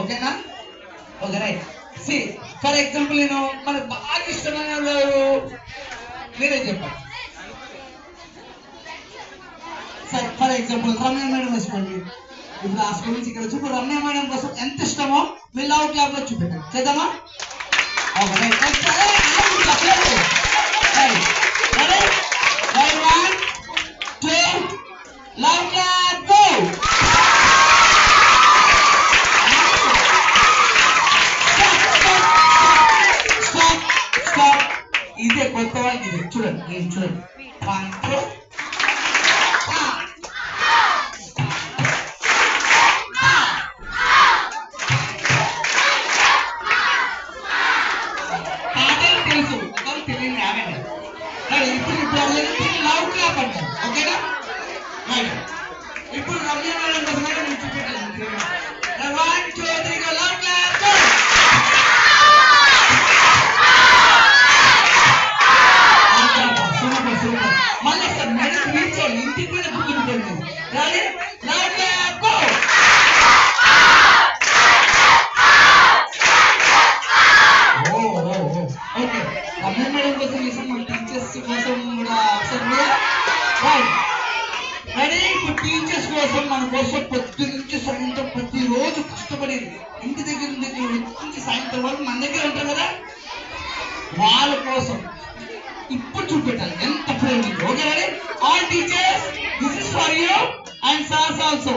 ఓకేనా? Okay right. See for example నేను మనకు బాగా ఇష్టమైన వాళ్ళు మీరే చెప్పండి. సరే ఫర్ ఎగ్జాంపుల్ రమ్య మేడం వేసుకోండి. ఇప్పుడు ఆ స్కూల్ నుంచి ఇక్కడ చూపు రమ్య మేడం కోసం ఎంత ఇష్టమో మీ లవ్ క్లాబ్ లో చూపెట్టండి. చేద్దామా? Okay right. Love club go. ఇదే కొత్త వాళ్ళకి ఇది చూడండి. నేను చూడండి తెలుసు తెలియని ఆగండి. ఇప్పుడు లవ్ క్లాప్ అంటారు. ఓకేనా? ఇప్పుడు రమ్య మేడం కోసం నేను చూపెట్టాను. One two three go. Love clap go. Super super. మళ్ళీ మేడం రీచ్ అవ్వాలి. ఇంటికి మీద గుర్తుంటుంది. Ready? Love clap go. Okay. Ramya madam కోసం వేసిన మన టీచర్స్ కోసం కూడా ఒకసారి రెడీ? ఇప్పుడు టీచర్స్ కోసం మన కోసం పొద్దు నుంచి సాయంత్రం ప్రతిరోజు కష్టపడి ఇంటి దగ్గర నుంచి సాయంత్రం వరకు మన దగ్గర ఉంటారు కదా, వాళ్ళ కోసం ఇప్పుడు చూపెట్టాలి ఎంత ప్రేమ. Okay ready? All teachers this is for you and sirs also.